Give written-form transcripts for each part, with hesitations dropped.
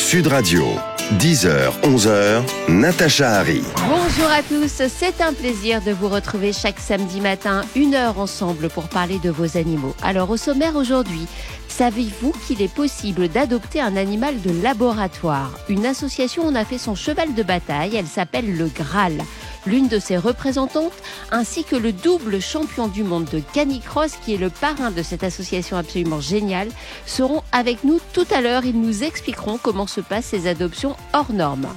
Sud Radio, 10h, 11h, Natacha Harry. Bonjour à tous, c'est un plaisir de vous retrouver chaque samedi matin, 1 heure ensemble pour parler de vos animaux. Alors au sommaire aujourd'hui, savez-vous qu'il est possible d'adopter un animal de laboratoire ? Une association en a fait son cheval de bataille, elle s'appelle le Graal. L'une de ses représentantes, ainsi que le double champion du monde de canicross, qui est le parrain de cette association absolument géniale, seront avec nous tout à l'heure. Ils nous expliqueront comment se passent ces adoptions hors normes.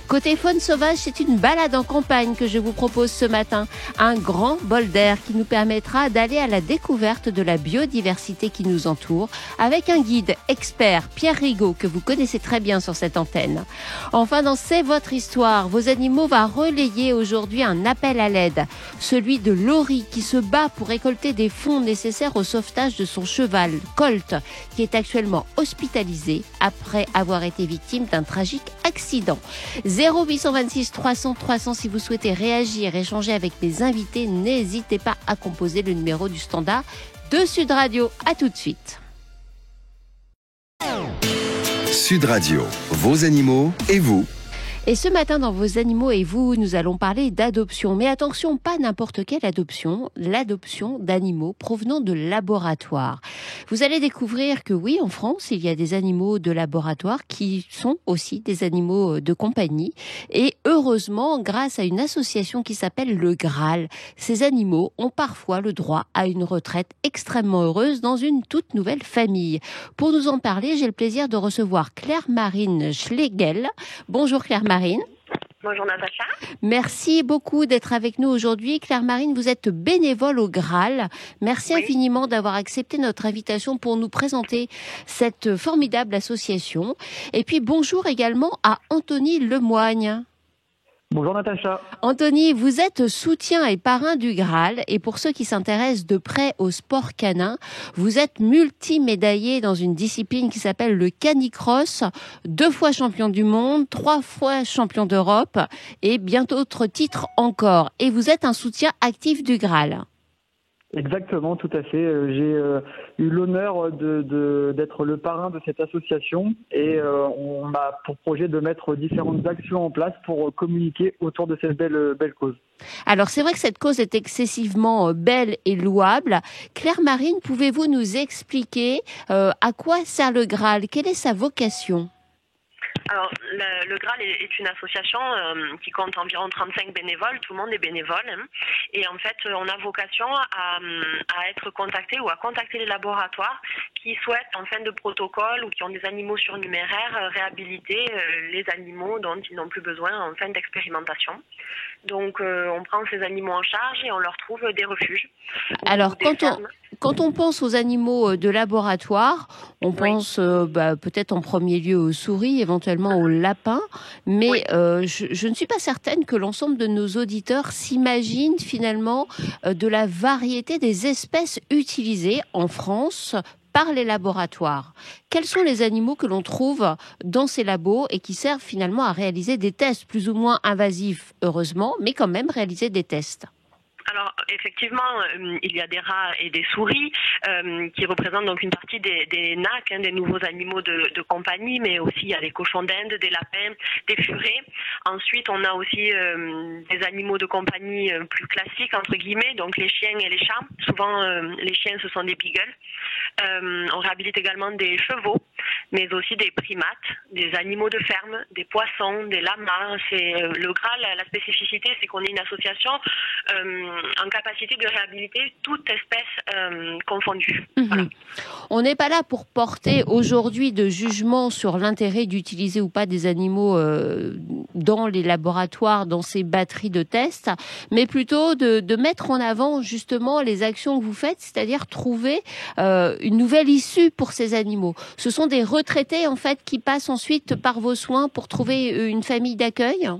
Côté faune sauvage, c'est une balade en campagne que je vous propose ce matin. Un grand bol d'air qui nous permettra d'aller à la découverte de la biodiversité qui nous entoure, avec un guide expert, Pierre Rigaud, que vous connaissez très bien sur cette antenne. Enfin, dans C'est votre histoire, vos animaux va relayer aujourd'hui un appel à l'aide, celui de Laurie qui se bat pour récolter des fonds nécessaires au sauvetage de son cheval, Colt, qui est actuellement hospitalisé après avoir été victime d'un tragique accident. 0826 300 300 si vous souhaitez réagir, échanger avec mes invités, n'hésitez pas à composer le numéro du standard de Sud Radio. À tout de suite. Sud Radio, vos animaux et vous. Et ce matin, dans Vos animaux et vous, nous allons parler d'adoption. Mais attention, pas n'importe quelle adoption, l'adoption d'animaux provenant de laboratoires. Vous allez découvrir que oui, en France, il y a des animaux de laboratoire qui sont aussi des animaux de compagnie. Et heureusement, grâce à une association qui s'appelle le Graal, ces animaux ont parfois le droit à une retraite extrêmement heureuse dans une toute nouvelle famille. Pour nous en parler, j'ai le plaisir de recevoir Claire-Marine Schlegel. Bonjour Claire-Marine. Bonjour Natacha. Merci beaucoup d'être avec nous aujourd'hui. Claire-Marine, vous êtes bénévole au Graal. Merci infiniment d'avoir accepté notre invitation pour nous présenter cette formidable association. Et puis bonjour également à Anthony Lemoigne. Bonjour Natacha. Anthony, vous êtes soutien et parrain du Graal et pour ceux qui s'intéressent de près au sport canin, vous êtes multimédaillé dans une discipline qui s'appelle le canicross, 2 fois champion du monde, 3 fois champion d'Europe et bien d'autres titres encore. Et vous êtes un soutien actif du Graal. Exactement, tout à fait. J'ai eu l'honneur d'être le parrain de cette association et on a pour projet de mettre différentes actions en place pour communiquer autour de cette belle cause. Alors c'est vrai que cette cause est excessivement belle et louable. Claire-Marine, pouvez-vous nous expliquer à quoi sert le Graal ? Quelle est sa vocation ? Alors, le Graal est une association qui compte environ 35 bénévoles, tout le monde est bénévole. Et en fait, on a vocation à être contacté ou à contacter les laboratoires qui souhaitent, en fin de protocole ou qui ont des animaux surnuméraires, réhabiliter les animaux dont ils n'ont plus besoin en fin d'expérimentation. Donc, on prend ces animaux en charge et on leur trouve des refuges. Alors, quand on pense aux animaux de laboratoire, on pense peut-être en premier lieu aux souris, éventuellement aux lapins, mais je ne suis pas certaine que l'ensemble de nos auditeurs s'imaginent finalement de la variété des espèces utilisées en France par les laboratoires. Quels sont les animaux que l'on trouve dans ces labos et qui servent finalement à réaliser des tests plus ou moins invasifs, heureusement, mais quand même réaliser des tests ? Alors effectivement, il y a des rats et des souris qui représentent donc une partie des NAC, des nouveaux animaux de compagnie, mais aussi il y a des cochons d'Inde, des lapins, des furets. Ensuite, on a aussi des animaux de compagnie plus classiques, entre guillemets, donc les chiens et les chats. Souvent, les chiens, ce sont des beagles. On réhabilite également des chevaux, mais aussi des primates, des animaux de ferme, des poissons, des lamas. Le Graal, la spécificité, c'est qu'on est une association en capacité de réhabiliter toute espèce confondue. Voilà. On n'est pas là pour porter aujourd'hui de jugement sur l'intérêt d'utiliser ou pas des animaux dans les laboratoires, dans ces batteries de tests, mais plutôt de mettre en avant justement les actions que vous faites, c'est-à-dire trouver une nouvelle issue pour ces animaux. Ce sont des retraités en fait qui passent ensuite par vos soins pour trouver une famille d'accueil ?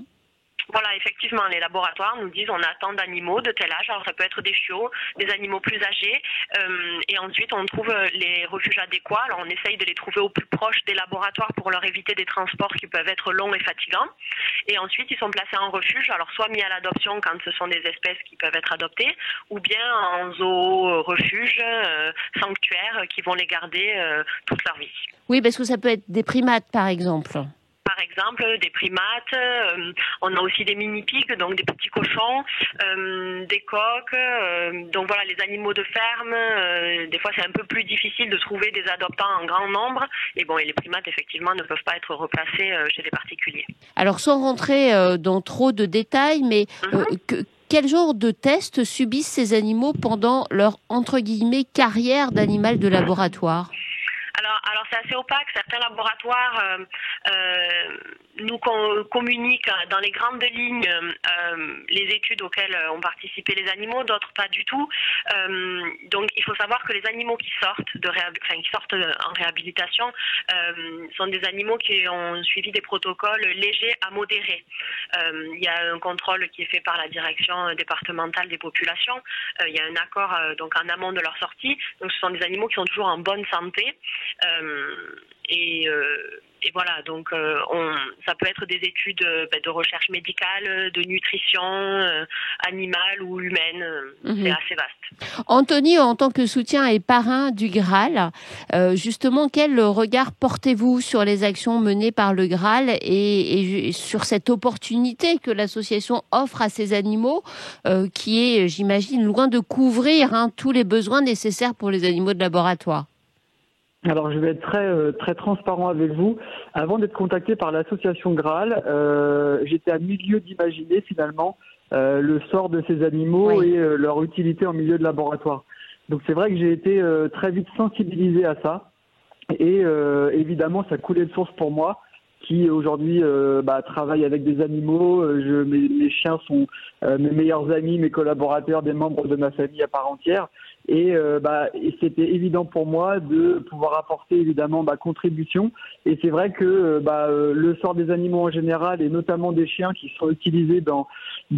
Voilà, effectivement, les laboratoires nous disent on a tant d'animaux de tel âge, alors ça peut être des chiots, des animaux plus âgés, et ensuite on trouve les refuges adéquats, alors on essaye de les trouver au plus proche des laboratoires pour leur éviter des transports qui peuvent être longs et fatigants, et ensuite ils sont placés en refuge, alors soit mis à l'adoption quand ce sont des espèces qui peuvent être adoptées, ou bien en zoo, refuge, sanctuaire, qui vont les garder toute leur vie. Oui, parce que ça peut être des primates par exemple. exemple, des primates. On a aussi des mini-pigs, donc des petits cochons, des coqs. Donc voilà, les animaux de ferme. Des fois, c'est un peu plus difficile de trouver des adoptants en grand nombre. Et les primates, effectivement, ne peuvent pas être replacés chez des particuliers. Alors, sans rentrer dans trop de détails, mais quel genre de tests subissent ces animaux pendant leur, entre guillemets, carrière d'animal de laboratoire ? Alors c'est assez opaque. Certains laboratoires nous communiquent dans les grandes lignes les études auxquelles ont participé les animaux, d'autres pas du tout. Donc il faut savoir que les animaux qui sortent qui sortent en réhabilitation sont des animaux qui ont suivi des protocoles légers à modérés. Il y a un contrôle qui est fait par la direction départementale des populations. Il y a un accord donc en amont de leur sortie. Donc ce sont des animaux qui sont toujours en bonne santé. Et voilà, donc ça peut être des études de recherche médicale, de nutrition animale ou humaine. C'est assez vaste. Anthony, en tant que soutien et parrain du Graal, justement, quel regard portez-vous sur les actions menées par le Graal et sur cette opportunité que l'association offre à ces animaux, qui est, j'imagine, loin de couvrir tous les besoins nécessaires pour les animaux de laboratoire? Alors, je vais être très transparent avec vous. Avant d'être contacté par l'association Graal, j'étais à milieu d'imaginer finalement le sort de ces animaux et leur utilité en milieu de laboratoire. Donc, c'est vrai que j'ai été très vite sensibilisé à ça. Et évidemment, ça coulait de source pour moi, qui aujourd'hui travaille avec des animaux. Mes chiens sont mes meilleurs amis, mes collaborateurs, des membres de ma famille à part entière. Et c'était évident pour moi de pouvoir apporter évidemment ma contribution. Et c'est vrai que le sort des animaux en général, et notamment des chiens qui sont utilisés dans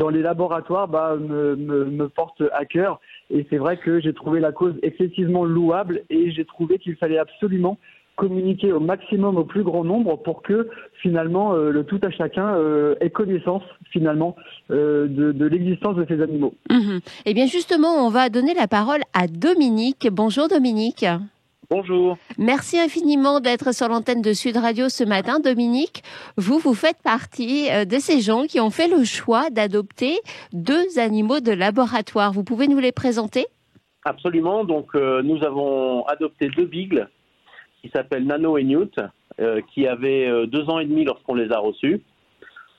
les laboratoires, me porte à cœur. Et c'est vrai que j'ai trouvé la cause excessivement louable, et j'ai trouvé qu'il fallait absolument communiquer au maximum au plus grand nombre pour que finalement le tout à chacun ait connaissance finalement de l'existence de ces animaux. Eh bien justement, on va donner la parole à Dominique. Bonjour Dominique. Bonjour. Merci infiniment d'être sur l'antenne de Sud Radio ce matin. Dominique, vous faites partie de ces gens qui ont fait le choix d'adopter 2 animaux de laboratoire. Vous pouvez nous les présenter ? Absolument. Donc nous avons adopté 2 beagles qui s'appellent Nano et Newt, qui avaient 2 ans et demi lorsqu'on les a reçus.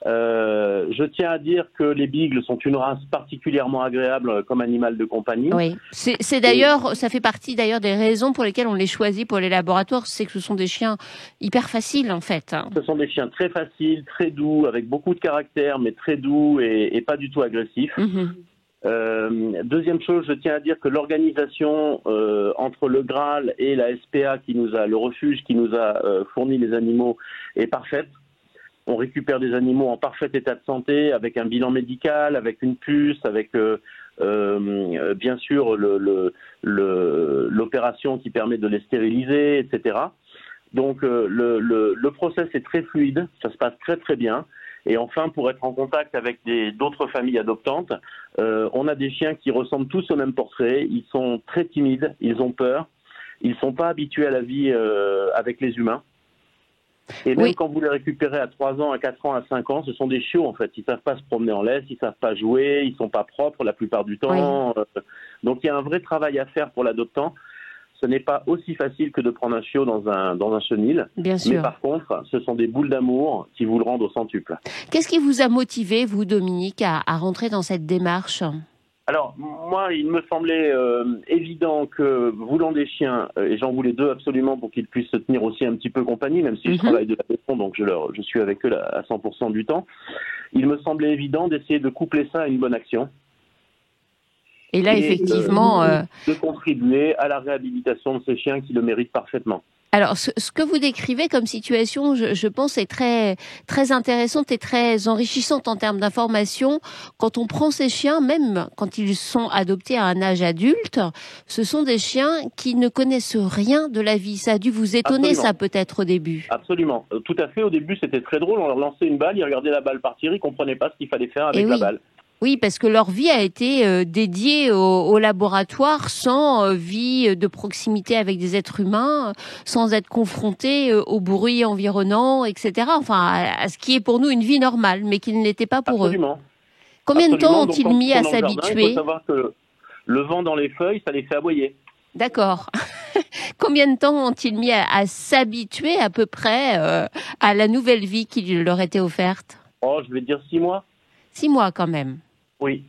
Je tiens à dire que les beagles sont une race particulièrement agréable comme animal de compagnie. Oui, c'est d'ailleurs, ça fait partie d'ailleurs des raisons pour lesquelles on les choisit pour les laboratoires, c'est que ce sont des chiens hyper faciles en fait. Ce sont des chiens très faciles, très doux, avec beaucoup de caractère, mais très doux et pas du tout agressifs. Deuxième chose, je tiens à dire que l'organisation entre le Graal et la SPA, le refuge qui nous a fourni les animaux, est parfaite. On récupère des animaux en parfait état de santé, avec un bilan médical, avec une puce, avec bien sûr l'opération qui permet de les stériliser, etc. Donc le process est très fluide, ça se passe très très bien. Et enfin, pour être en contact avec d'autres familles adoptantes, on a des chiens qui ressemblent tous au même portrait. Ils sont très timides, ils ont peur, ils ne sont pas habitués à la vie avec les humains. Et même quand vous les récupérez à 3 ans, à 4 ans, à 5 ans, ce sont des chiots en fait. Ils ne savent pas se promener en laisse, ils ne savent pas jouer, ils ne sont pas propres la plupart du temps. Donc il y a un vrai travail à faire pour l'adoptant. Ce n'est pas aussi facile que de prendre un chiot dans un chenil. Bien sûr. Mais par contre, ce sont des boules d'amour qui vous le rendent au centuple. Qu'est-ce qui vous a motivé, vous, Dominique, à rentrer dans cette démarche ? Alors, moi, il me semblait évident que, voulant des chiens, et j'en voulais 2 absolument pour qu'ils puissent se tenir aussi un petit peu compagnie, même si je travaille de la maison, donc je suis avec eux à 100% du temps, il me semblait évident d'essayer de coupler ça à une bonne action. Et là, effectivement... de contribuer à la réhabilitation de ces chiens qui le méritent parfaitement. Alors, ce que vous décrivez comme situation, je pense, est très, très intéressante et très enrichissante en termes d'information. Quand on prend ces chiens, même quand ils sont adoptés à un âge adulte, ce sont des chiens qui ne connaissent rien de la vie. Ça a dû vous étonner, ça, peut-être, au début. Absolument. Tout à fait. Au début, c'était très drôle. On leur lançait une balle, ils regardaient la balle partir, ils ne comprenaient pas ce qu'il fallait faire avec la balle. Oui, parce que leur vie a été dédiée au laboratoire sans vie de proximité avec des êtres humains, sans être confrontés au bruit environnant, etc. Enfin, à ce qui est pour nous une vie normale, mais qui ne l'était pas pour Absolument. eux. Combien de temps Donc, ont-ils quand mis ils à sont dans le jardin, s'habituer? il faut savoir que le vent dans les feuilles, ça les fait aboyer. D'accord. Combien de temps ont-ils mis à s'habituer à peu près à la nouvelle vie qui leur était offerte? Oh, je vais dire 6 mois. 6 mois quand même. Oui.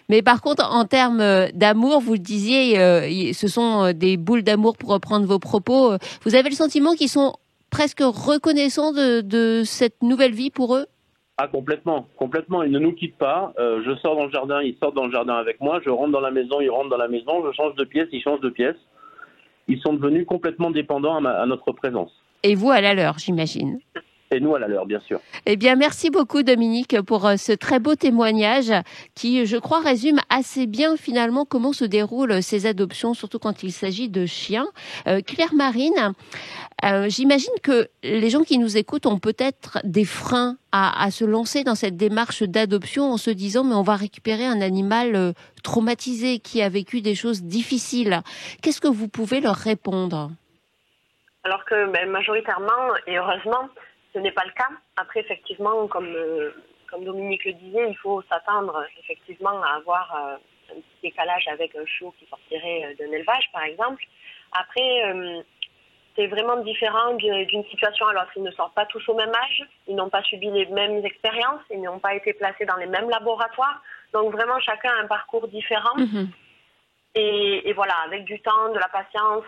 Mais par contre, en termes d'amour, vous le disiez, ce sont des boules d'amour pour reprendre vos propos. Vous avez le sentiment qu'ils sont presque reconnaissants de cette nouvelle vie pour eux? Ah, complètement. Ils ne nous quittent pas. Je sors dans le jardin, ils sortent dans le jardin avec moi. Je rentre dans la maison, ils rentrent dans la maison. Je change de pièce, ils changent de pièce. Ils sont devenus complètement dépendants à notre présence. Et vous à la leur, j'imagine. Et nous à la leur, bien sûr. Eh bien, merci beaucoup Dominique pour ce très beau témoignage qui, je crois, résume assez bien finalement comment se déroulent ces adoptions, surtout quand il s'agit de chiens. Claire Marine, j'imagine que les gens qui nous écoutent ont peut-être des freins à se lancer dans cette démarche d'adoption en se disant mais on va récupérer un animal traumatisé qui a vécu des choses difficiles. Qu'est-ce que vous pouvez leur répondre? Alors que majoritairement, et heureusement, ce n'est pas le cas. Après, effectivement, comme Dominique le disait, il faut s'attendre effectivement à avoir un petit décalage avec un chiot qui sortirait d'un élevage, par exemple. Après, c'est vraiment différent d'une situation à l'autre. Ils ne sortent pas tous au même âge, ils n'ont pas subi les mêmes expériences, ils n'ont pas été placés dans les mêmes laboratoires. Donc vraiment, chacun a un parcours différent. Mmh. Et voilà, avec du temps, de la patience,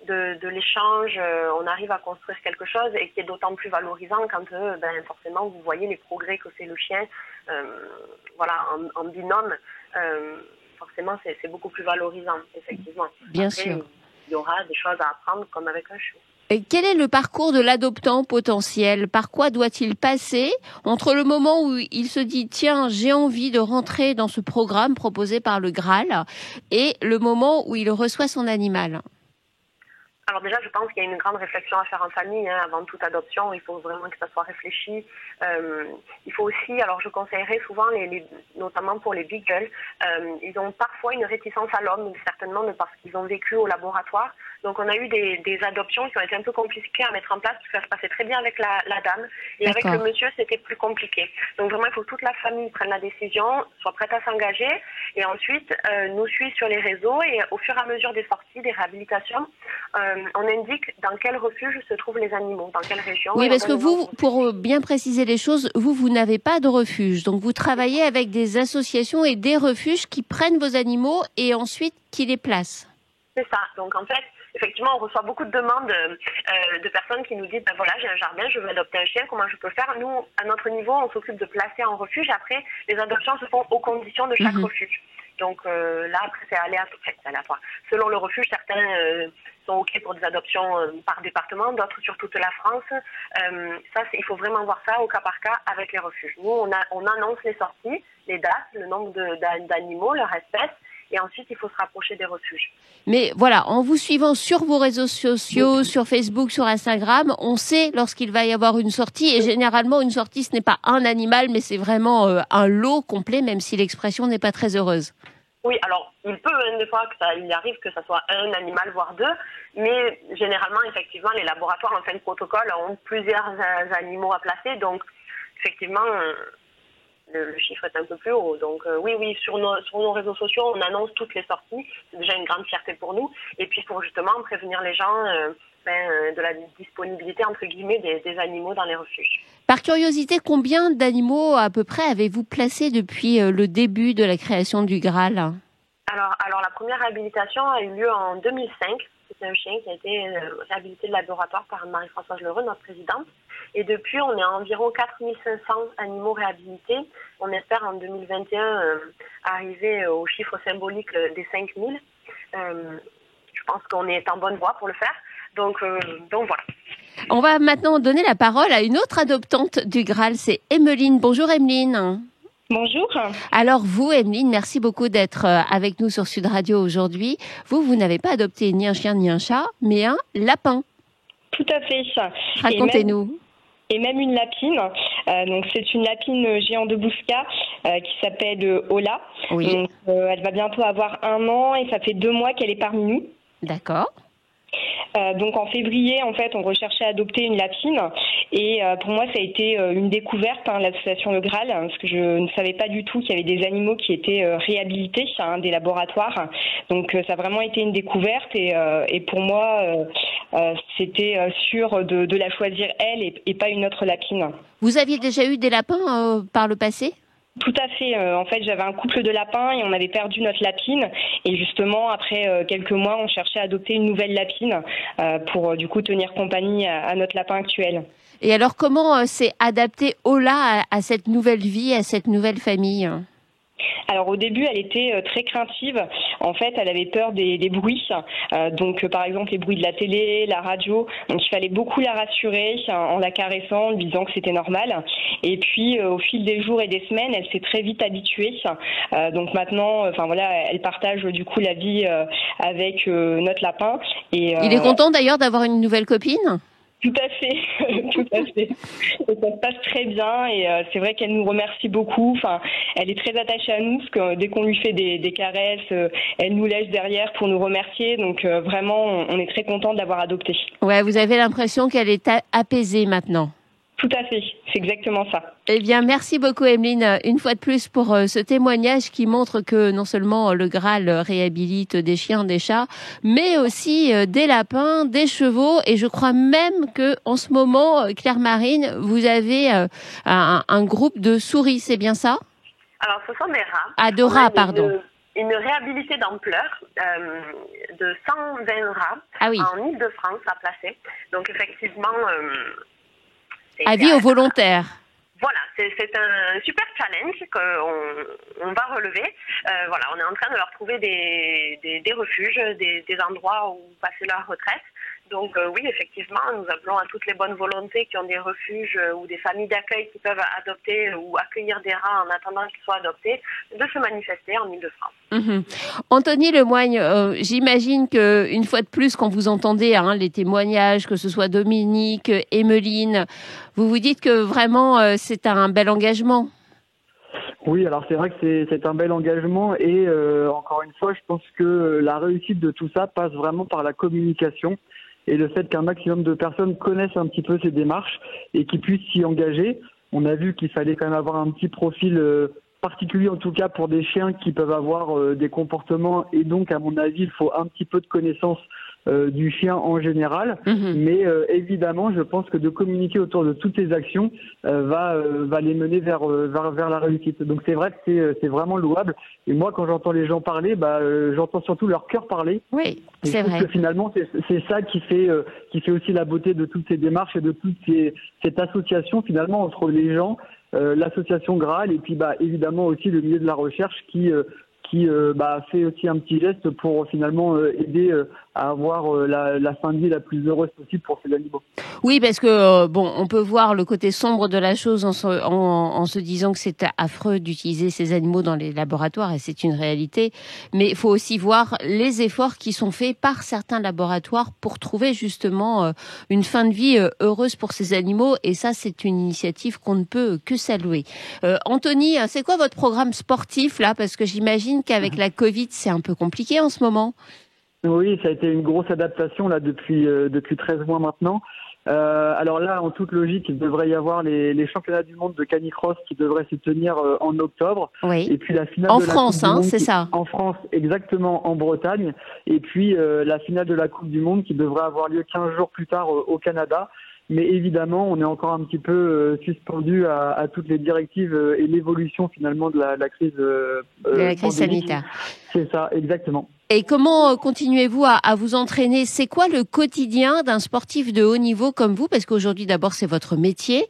de l'échange, on arrive à construire quelque chose et qui est d'autant plus valorisant quand forcément vous voyez les progrès que fait le chien en binôme. Forcément, c'est beaucoup plus valorisant, effectivement. Bien Après, sûr. Il y aura des choses à apprendre comme avec un chiot. Et quel est le parcours de l'adoptant potentiel? Par quoi doit-il passer entre le moment où il se dit « Tiens, j'ai envie de rentrer dans ce programme proposé par le Graal » et le moment où il reçoit son animal? Alors déjà, je pense qu'il y a une grande réflexion à faire en famille avant toute adoption. Il faut vraiment que ça soit réfléchi. Il faut aussi, alors je conseillerais souvent, notamment pour les beagles, ils ont parfois une réticence à l'homme, certainement parce qu'ils ont vécu au laboratoire. Donc on a eu des adoptions qui ont été un peu compliquées à mettre en place parce que ça se passait très bien avec la dame. Et avec le monsieur, c'était plus compliqué. Donc vraiment, il faut que toute la famille prenne la décision, soit prête à s'engager et ensuite nous suit sur les réseaux et au fur et à mesure des sorties, des réhabilitations, on indique dans quel refuge se trouvent les animaux, dans quelle région. Oui, parce que vous, pour bien préciser les choses, vous n'avez pas de refuge. Donc vous travaillez avec des associations et des refuges qui prennent vos animaux et ensuite qui les placent. C'est ça. Donc en fait, effectivement, on reçoit beaucoup de demandes de personnes qui nous disent voilà, j'ai un jardin, je veux adopter un chien, comment je peux faire? Nous, à notre niveau, on s'occupe de placer en refuge. Après, les adoptions se font aux conditions de chaque refuge. Donc là, après, c'est aléatoire. Selon le refuge, certains sont OK pour des adoptions par département, d'autres sur toute la France. Il faut vraiment voir ça au cas par cas avec les refuges. Nous, on annonce les sorties, les dates, le nombre d'animaux, leur espèce. Et ensuite, il faut se rapprocher des refuges. Mais voilà, en vous suivant sur vos réseaux sociaux, sur Facebook, sur Instagram, on sait lorsqu'il va y avoir une sortie. Et généralement, une sortie, ce n'est pas un animal, mais c'est vraiment un lot complet, même si l'expression n'est pas très heureuse. Oui, alors, il peut des fois il arrive que ça soit un animal, voire deux. Mais généralement, effectivement, les laboratoires en fin de protocole ont plusieurs animaux à placer. Donc, effectivement... Le chiffre est un peu plus haut. Donc oui, sur nos réseaux sociaux, on annonce toutes les sorties. C'est déjà une grande fierté pour nous. Et puis pour justement prévenir les gens de la disponibilité, entre guillemets, des animaux dans les refuges. Par curiosité, combien d'animaux à peu près avez-vous placé depuis le début de la création du Graal? Alors la première réhabilitation a eu lieu en 2005. C'est un chien qui a été réhabilité de laboratoire par Marie-Françoise Lheureux, notre présidente. Et depuis, on est à environ 4500 animaux réhabilités. On espère en 2021 arriver au chiffre symbolique des 5000. Je pense qu'on est en bonne voie pour le faire. Donc voilà. On va maintenant donner la parole à une autre adoptante du Graal, c'est Emeline. Bonjour Emeline. Bonjour. Alors vous, Emeline, merci beaucoup d'être avec nous sur Sud Radio aujourd'hui. Vous n'avez pas adopté ni un chien ni un chat, mais un lapin. Tout à fait. Racontez-nous. Et même une lapine. Donc c'est une lapine géant de Bousca qui s'appelle Ola. Oui. Donc, elle va bientôt avoir 1 an et ça fait 2 mois qu'elle est parmi nous. D'accord. Donc en février, en fait, on recherchait à adopter une lapine et pour moi, ça a été une découverte, l'association Le Graal, parce que je ne savais pas du tout qu'il y avait des animaux qui étaient réhabilités, des laboratoires. Donc ça a vraiment été une découverte et pour moi, c'était sûr de la choisir elle et pas une autre lapine. Vous aviez déjà eu des lapins par le passé ? Tout à fait. En fait, j'avais un couple de lapins et on avait perdu notre lapine. Et justement, après quelques mois, on cherchait à adopter une nouvelle lapine pour du coup tenir compagnie à notre lapin actuel. Et alors, comment s'est adapté Ola à cette nouvelle vie, à cette nouvelle famille ? Alors au début, elle était très craintive. En fait, elle avait peur des bruits. Donc par exemple les bruits de la télé, la radio. Donc il fallait beaucoup la rassurer en la caressant, en lui disant que c'était normal. Et puis au fil des jours et des semaines, elle s'est très vite habituée. Donc maintenant, elle partage du coup la vie avec notre lapin. Et il est content d'ailleurs d'avoir une nouvelle copine ? Tout à fait, tout à fait. Et ça se passe très bien et c'est vrai qu'elle nous remercie beaucoup. Enfin, elle est très attachée à nous parce que dès qu'on lui fait des caresses, elle nous lèche derrière pour nous remercier. Donc vraiment, on est très content de l'avoir adoptée. Ouais, vous avez l'impression qu'elle est apaisée maintenant. Tout à fait, c'est exactement ça. Eh bien, merci beaucoup Emeline, une fois de plus pour ce témoignage qui montre que non seulement le Graal réhabilite des chiens, des chats, mais aussi des lapins, des chevaux, et je crois même que en ce moment, Claire-Marine, vous avez un groupe de souris, c'est bien ça ? Alors, ce sont des rats. Ah, de rats, pardon. Une réhabilité d'ampleur de 120 rats en Île-de-France à placer. Donc, effectivement... avis aux volontaires. Voilà, c'est un super challenge qu'on va relever. On est en train de leur trouver des refuges, des endroits où passer leur retraite. Donc oui, effectivement, nous appelons à toutes les bonnes volontés qui ont des refuges ou des familles d'accueil qui peuvent adopter ou accueillir des rats en attendant qu'ils soient adoptés, de se manifester en Île-de-France. Anthony Lemoigne, j'imagine qu'une fois de plus, quand vous entendez les témoignages, que ce soit Dominique, Emeline, vous vous dites que vraiment c'est un bel engagement. Oui, alors c'est vrai que c'est un bel engagement et encore une fois, je pense que la réussite de tout ça passe vraiment par la communication et le fait qu'un maximum de personnes connaissent un petit peu ces démarches et qu'ils puissent s'y engager. On a vu qu'il fallait quand même avoir un petit profil particulier, en tout cas pour des chiens qui peuvent avoir des comportements et donc, à mon avis, il faut un petit peu de connaissance du chien en général, mais évidemment, je pense que de communiquer autour de toutes ces actions va les mener vers la réussite. Donc c'est vrai que c'est vraiment louable. Et moi, quand j'entends les gens parler, j'entends surtout leur cœur parler. Oui, et c'est vrai. Que finalement, c'est ça qui fait aussi la beauté de toutes ces démarches et de toute cette association finalement entre les gens, l'association Graal et puis évidemment aussi le milieu de la recherche qui fait aussi un petit geste pour finalement aider à avoir la fin de vie la plus heureuse possible pour ces animaux. Oui, parce que on peut voir le côté sombre de la chose en se disant que c'est affreux d'utiliser ces animaux dans les laboratoires et c'est une réalité. Mais il faut aussi voir les efforts qui sont faits par certains laboratoires pour trouver justement une fin de vie heureuse pour ces animaux et ça, c'est une initiative qu'on ne peut que saluer. Anthony, c'est quoi votre programme sportif là ? Parce que j'imagine qu'avec la Covid, c'est un peu compliqué en ce moment. Oui, ça a été une grosse adaptation là depuis 13 mois maintenant. Alors là, en toute logique, il devrait y avoir les championnats du monde de canicross qui devraient se tenir en octobre. Oui. Et puis la finale en de la France, Coupe du Monde c'est ça. En France, exactement, en Bretagne. Et puis la finale de la Coupe du Monde qui devrait avoir lieu 15 jours plus tard au Canada. Mais évidemment, on est encore un petit peu suspendu à toutes les directives et l'évolution finalement de la crise de la crise sanitaire. C'est ça, exactement. Et comment continuez-vous à vous entraîner ? C'est quoi le quotidien d'un sportif de haut niveau comme vous ? Parce qu'aujourd'hui, d'abord, c'est votre métier.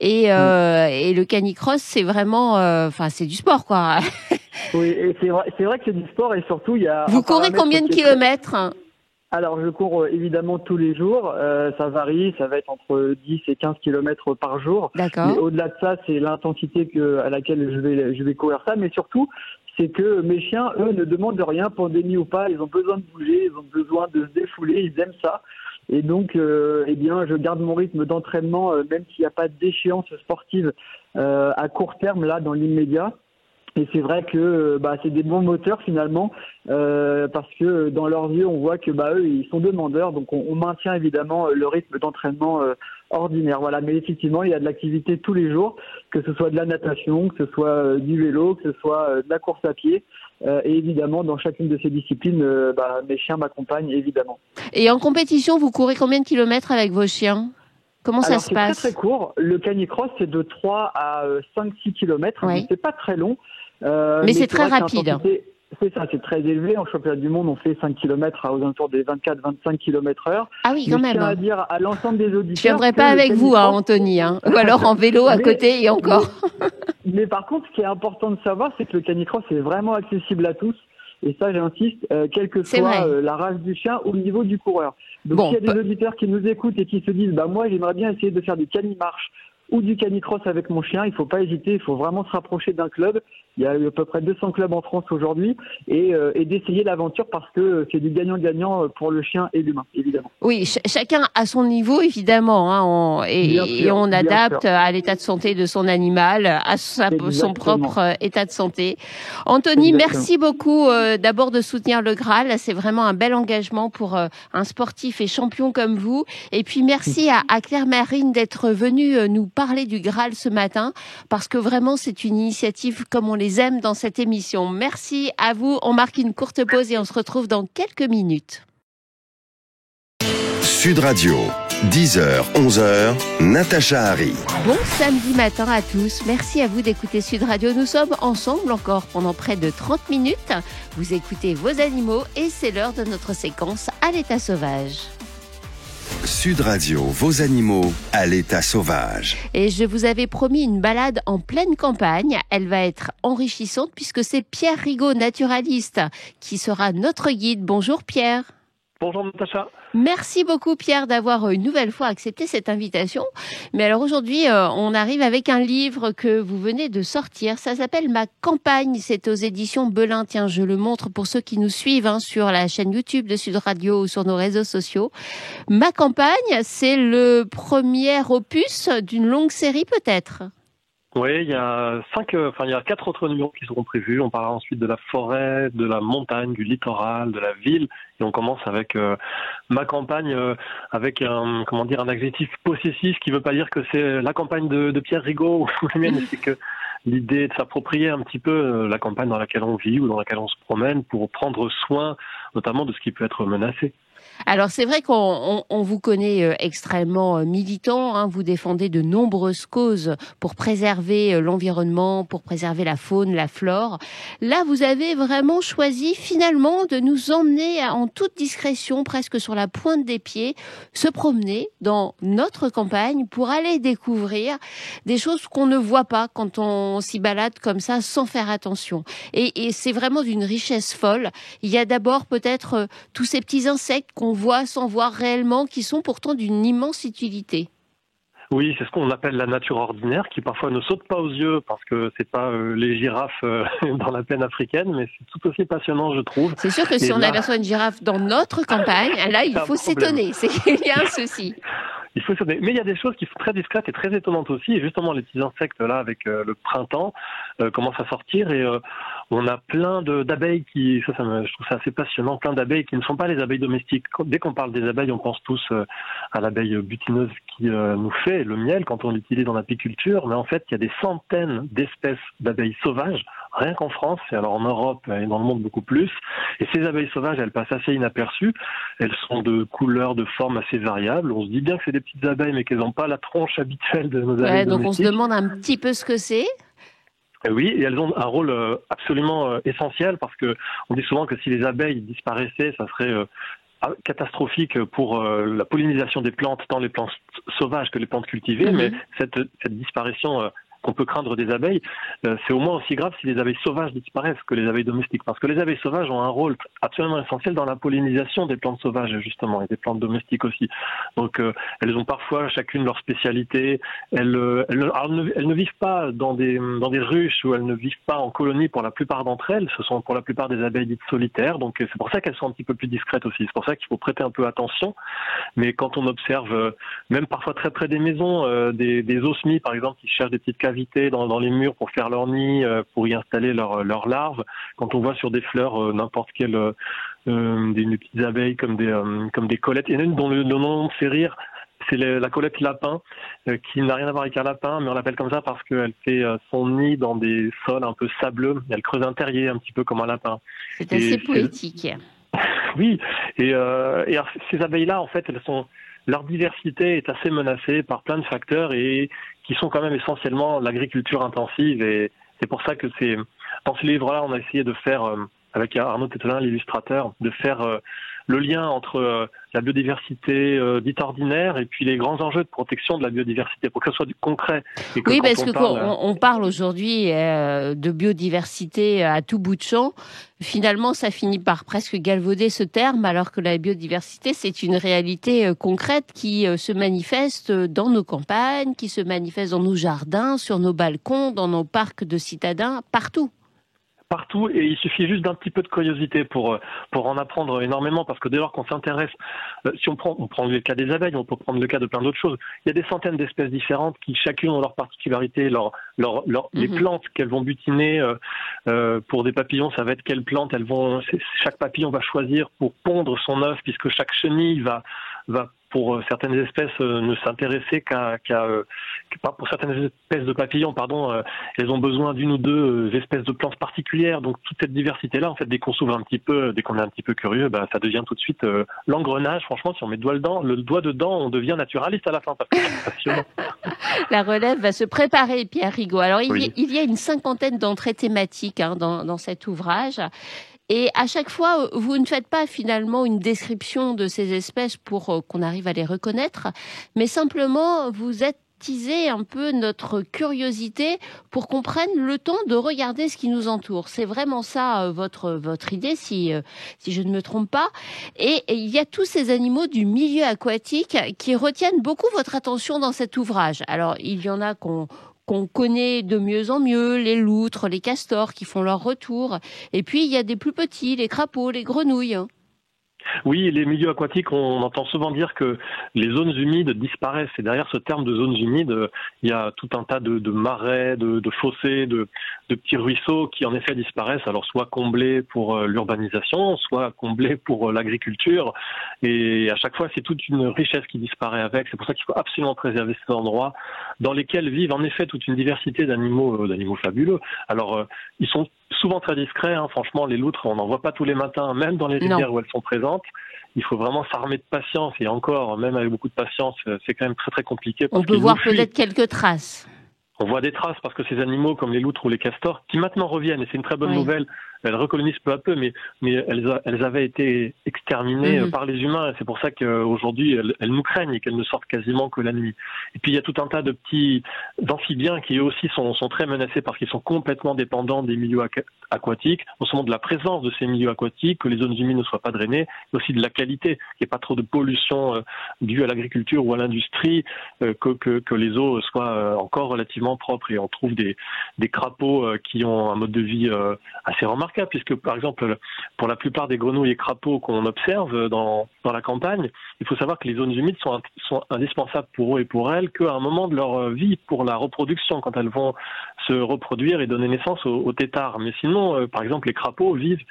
Et le canicross, c'est vraiment... c'est du sport, quoi. Oui, et c'est vrai que c'est du sport et surtout, il y a... Vous courez combien de kilomètres ? Alors, je cours évidemment tous les jours. Ça varie, ça va être entre 10 et 15 kilomètres par jour. D'accord. Mais au-delà de ça, c'est l'intensité à laquelle je vais courir ça. Mais surtout, c'est que mes chiens, eux, ne demandent rien, pandémie ou pas. Ils ont besoin de bouger, ils ont besoin de se défouler, ils aiment ça. Et donc, je garde mon rythme d'entraînement, même s'il n'y a pas d'échéance sportive à court terme, là, dans l'immédiat. Et c'est vrai que c'est des bons moteurs finalement, parce que dans leurs yeux, on voit que eux, ils sont demandeurs, donc on maintient évidemment le rythme d'entraînement ordinaire. Voilà, mais effectivement, il y a de l'activité tous les jours, que ce soit de la natation, que ce soit du vélo, que ce soit de la course à pied. Et évidemment, dans chacune de ces disciplines, mes chiens m'accompagnent évidemment. Et en compétition, vous courez combien de kilomètres avec vos chiens ? Comment ça se passe ? C'est très très court. Le canicross, c'est de 3 à 5-6 kilomètres. Oui. Donc c'est pas très long. Mais c'est très rapide. C'est ça, c'est très élevé. En championnat du monde, on fait 5 km aux alentours des 24-25 km/h. Ah oui, quand même. Je tiens à dire à l'ensemble des auditeurs. Je viendrai pas avec vous, Anthony, ou alors en vélo à côté et encore. Mais par contre, ce qui est important de savoir, c'est que le canicross est vraiment accessible à tous. Et ça, j'insiste, quelle que soit la race du chien ou le niveau du coureur. Donc, s'il y a des auditeurs qui nous écoutent et qui se disent, moi, j'aimerais bien essayer de faire du cani-marche ou du canicross avec mon chien, il faut pas hésiter, il faut vraiment se rapprocher d'un club. Il y a à peu près 200 clubs en France aujourd'hui et d'essayer l'aventure parce que c'est du gagnant-gagnant pour le chien et l'humain, évidemment. Oui, chacun à son niveau, évidemment, et on adapte à l'état de santé de son animal, à son propre état de santé. Anthony, merci beaucoup d'abord de soutenir le Graal. C'est vraiment un bel engagement pour un sportif et champion comme vous. Et puis merci à Claire Marine d'être venue nous parler du Graal ce matin, parce que vraiment c'est une initiative comme on les aime dans cette émission. Merci à vous. On marque une courte pause et on se retrouve dans quelques minutes. Sud Radio, 10h, 11h, Natacha Harry. Bon samedi matin à tous. Merci à vous d'écouter Sud Radio. Nous sommes ensemble encore pendant près de 30 minutes. Vous écoutez vos animaux et c'est l'heure de notre séquence à l'état sauvage. Sud Radio, vos animaux à l'état sauvage. Et je vous avais promis une balade en pleine campagne. Elle va être enrichissante puisque c'est Pierre Rigaud, naturaliste, qui sera notre guide. Bonjour Pierre. Bonjour Natacha. Merci beaucoup Pierre d'avoir une nouvelle fois accepté cette invitation. Mais alors aujourd'hui, on arrive avec un livre que vous venez de sortir. Ça s'appelle Ma campagne. C'est aux éditions Belin. Tiens, je le montre pour ceux qui nous suivent sur la chaîne YouTube de Sud Radio ou sur nos réseaux sociaux. Ma campagne, c'est le premier opus d'une longue série peut-être. Oui, il y a 4 autres numéros qui seront prévus. On parlera ensuite de la forêt, de la montagne, du littoral, de la ville. Et on commence avec ma campagne, avec un adjectif possessif qui veut pas dire que c'est la campagne de Pierre Rigaud ou la mienne, c'est que l'idée de s'approprier un petit peu la campagne dans laquelle on vit ou dans laquelle on se promène pour prendre soin notamment de ce qui peut être menacé. Alors c'est vrai qu'on vous connaît extrêmement militant, vous défendez de nombreuses causes pour préserver l'environnement, pour préserver la faune, la flore. Là, vous avez vraiment choisi finalement de nous emmener en toute discrétion, presque sur la pointe des pieds, se promener dans notre campagne pour aller découvrir des choses qu'on ne voit pas quand on s'y balade comme ça sans faire attention. Et c'est vraiment d'une richesse folle. Il y a d'abord peut-être tous ces petits insectes qu'on voit sans voir réellement, qui sont pourtant d'une immense utilité. Oui, c'est ce qu'on appelle la nature ordinaire, qui parfois ne saute pas aux yeux parce que c'est pas les girafes dans la plaine africaine, mais c'est tout aussi passionnant, je trouve. C'est sûr que si on aperçoit une girafe dans notre campagne, là, il faut s'étonner. C'est qu'il y a un souci. Il faut s'étonner. Mais il y a des choses qui sont très discrètes et très étonnantes aussi. Et justement, les petits insectes, là, avec le printemps, commencent à sortir. Et on a plein d'abeilles je trouve ça assez passionnant, plein d'abeilles qui ne sont pas les abeilles domestiques. Dès qu'on parle des abeilles, on pense tous à l'abeille butineuse qui nous fait le miel quand on l'utilise dans l'apiculture. Mais en fait, il y a des centaines d'espèces d'abeilles sauvages, rien qu'en France, et alors en Europe et dans le monde beaucoup plus. Et ces abeilles sauvages, elles passent assez inaperçues. Elles sont de couleurs, de formes assez variables. On se dit bien que c'est des petites abeilles, mais qu'elles n'ont pas la tronche habituelle de nos abeilles domestiques. Donc on se demande un petit peu ce que c'est. Oui, et elles ont un rôle absolument essentiel parce que on dit souvent que si les abeilles disparaissaient, ça serait catastrophique pour la pollinisation des plantes, tant les plantes sauvages que les plantes cultivées. Mais cette disparition qu'on peut craindre des abeilles, c'est au moins aussi grave si les abeilles sauvages disparaissent que les abeilles domestiques. Parce que les abeilles sauvages ont un rôle absolument essentiel dans la pollinisation des plantes sauvages, justement, et des plantes domestiques aussi. Donc, elles ont parfois chacune leur spécialité. Elles ne vivent pas dans des ruches ou elles ne vivent pas en colonie pour la plupart d'entre elles. Ce sont pour la plupart des abeilles dites solitaires. Donc, c'est pour ça qu'elles sont un petit peu plus discrètes aussi. C'est pour ça qu'il faut prêter un peu attention. Mais quand on observe, même parfois très près des maisons, des osmies, par exemple, qui cherchent des petites cavités cavités dans les murs pour faire leur nid, pour y installer leurs larves. Quand on voit sur des fleurs n'importe quelle des petites abeilles comme des collettes, il y en a une dont le nom me fait rire. C'est la collette lapin, qui n'a rien à voir avec un lapin, mais on l'appelle comme ça parce qu'elle fait son nid dans des sols un peu sableux. Elle creuse un terrier un petit peu comme un lapin. C'est assez poétique. Oui, et alors, ces abeilles-là, en fait, leur diversité est assez menacée par plein de facteurs et qui sont quand même essentiellement l'agriculture intensive. Et c'est pour ça que dans ce livre-là, on a essayé de faire, avec Arnaud Tételin, l'illustrateur, de faire le lien entre la biodiversité dite ordinaire et puis les grands enjeux de protection de la biodiversité, pour que ce soit du concret. Et que oui, parce qu'on parle aujourd'hui de biodiversité à tout bout de champ. Finalement, ça finit par presque galvauder ce terme, alors que la biodiversité, c'est une réalité concrète qui se manifeste dans nos campagnes, qui se manifeste dans nos jardins, sur nos balcons, dans nos parcs de citadins, partout. Partout, et il suffit juste d'un petit peu de curiosité pour en apprendre énormément, parce que dès lors qu'on s'intéresse, si on prend le cas des abeilles, on peut prendre le cas de plein d'autres choses. Il y a des centaines d'espèces différentes qui chacune ont leurs particularités, les plantes qu'elles vont butiner. Pour des papillons, ça va être quelles plantes chaque papillon va choisir pour pondre son œuf, puisque chaque chenille va pour certaines espèces ne s'intéresser pour certaines espèces de papillons, elles ont besoin d'une ou deux espèces de plantes particulières. Donc toute cette diversité-là, en fait, dès qu'on s'ouvre un petit peu, dès qu'on est un petit peu curieux, ça devient tout de suite l'engrenage. Franchement, si on met le doigt dedans, on devient naturaliste à la fin, parce que c'est passionnant. La relève va se préparer, Pierre Rigaud. Alors il y a une 50aine d'entrées thématiques dans cet ouvrage. Et à chaque fois, vous ne faites pas finalement une description de ces espèces pour qu'on arrive à les reconnaître, mais simplement vous attisez un peu notre curiosité pour qu'on prenne le temps de regarder ce qui nous entoure. C'est vraiment ça votre idée, si je ne me trompe pas. Et il y a tous ces animaux du milieu aquatique qui retiennent beaucoup votre attention dans cet ouvrage. Alors il y en a qu'on connaît de mieux en mieux, les loutres, les castors qui font leur retour. Et puis, il y a des plus petits, les crapauds, les grenouilles. Oui, les milieux aquatiques, on entend souvent dire que les zones humides disparaissent. Et derrière ce terme de zones humides, il y a tout un tas de marais, de fossés, de petits ruisseaux qui en effet disparaissent. Alors soit comblés pour l'urbanisation, soit comblés pour l'agriculture. Et à chaque fois, c'est toute une richesse qui disparaît avec. C'est pour ça qu'il faut absolument préserver ces endroits dans lesquels vivent en effet toute une diversité d'animaux fabuleux. Alors, ils sont souvent très discrets, franchement, les loutres, on n'en voit pas tous les matins, même dans les rivières où elles sont présentes. Il faut vraiment s'armer de patience, et encore, même avec beaucoup de patience, c'est quand même très très compliqué. On peut voir peut-être quelques traces. On voit des traces parce que ces animaux comme les loutres ou les castors, qui maintenant reviennent, et c'est une très bonne nouvelle, elles recolonisent peu à peu, mais elles avaient été exterminées par les humains, et c'est pour ça qu'aujourd'hui elles nous craignent et qu'elles ne sortent quasiment que la nuit. Et puis il y a tout un tas de petits amphibiens qui eux aussi sont très menacés parce qu'ils sont complètement dépendants des milieux aquatiques, non seulement de la présence de ces milieux aquatiques, que les zones humides ne soient pas drainées, mais aussi de la qualité, qu'il n'y ait pas trop de pollution due à l'agriculture ou à l'industrie, que les eaux soient encore relativement propres. Et on trouve des crapauds qui ont un mode de vie assez remarquable, puisque par exemple pour la plupart des grenouilles et crapauds qu'on observe dans la campagne, il faut savoir que les zones humides sont indispensables pour eux et pour elles qu'à un moment de leur vie, pour la reproduction, quand elles vont se reproduire et donner naissance aux têtards. Mais sinon, par exemple, les crapauds vivent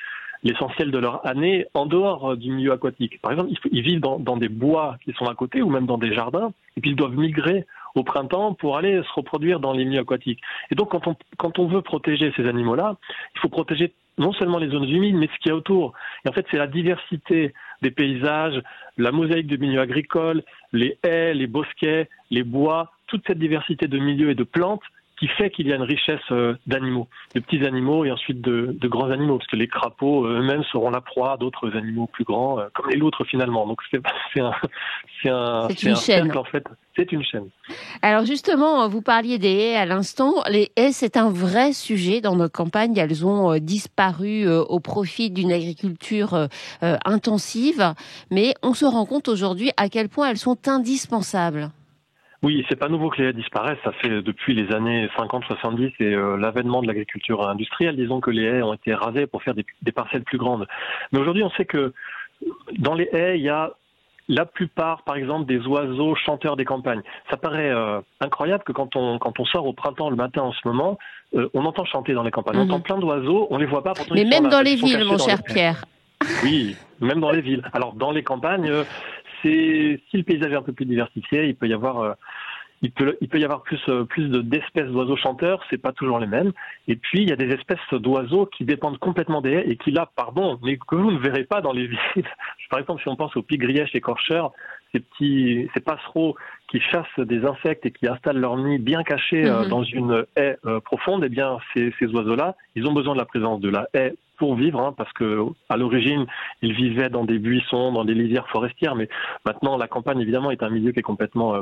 l'essentiel de leur année en dehors du milieu aquatique. Par exemple, ils vivent dans des bois qui sont à côté ou même dans des jardins, et puis ils doivent migrer au printemps pour aller se reproduire dans les milieux aquatiques. Et donc, quand on veut protéger ces animaux-là, il faut protéger non seulement les zones humides, mais ce qu'il y a autour. Et en fait, c'est la diversité des paysages, la mosaïque de milieux agricoles, les haies, les bosquets, les bois, toute cette diversité de milieux et de plantes qui fait qu'il y a une richesse d'animaux, de petits animaux et ensuite de grands animaux, parce que les crapauds eux-mêmes seront la proie d'autres animaux plus grands, comme les loutres finalement. Donc c'est un cercle en fait. C'est une chaîne. Alors justement, vous parliez des haies à l'instant. Les haies, c'est un vrai sujet dans nos campagnes. Elles ont disparu au profit d'une agriculture intensive, mais on se rend compte aujourd'hui à quel point elles sont indispensables. Oui, c'est pas nouveau que les haies disparaissent, ça fait depuis les années 50-70 et l'avènement de l'agriculture industrielle, disons que les haies ont été rasées pour faire des parcelles plus grandes. Mais aujourd'hui, on sait que dans les haies, il y a la plupart, par exemple, des oiseaux chanteurs des campagnes. Ça paraît incroyable que quand on sort au printemps le matin en ce moment, on entend chanter dans les campagnes. On entend plein d'oiseaux, on les voit pas. Pourtant, mais ils même sont là, dans les ils sont villes, cachés mon dans cher les... Pierre. Oui, même dans les villes. Alors, dans les campagnes, si le paysage est un peu plus diversifié, il peut y avoir... Il peut y avoir plus d'espèces d'oiseaux chanteurs, c'est pas toujours les mêmes. Et puis, il y a des espèces d'oiseaux qui dépendent complètement des haies et qui là, mais que vous ne verrez pas dans les villes. Par exemple, si on pense aux pie-grièches écorcheurs, ces passereaux qui chassent des insectes et qui installent leur nid bien cachés dans une haie profonde, eh bien, ces oiseaux-là, ils ont besoin de la présence de la haie pour vivre, parce que à l'origine, ils vivaient dans des buissons, dans des lisières forestières, mais maintenant, la campagne, évidemment, est un milieu qui est complètement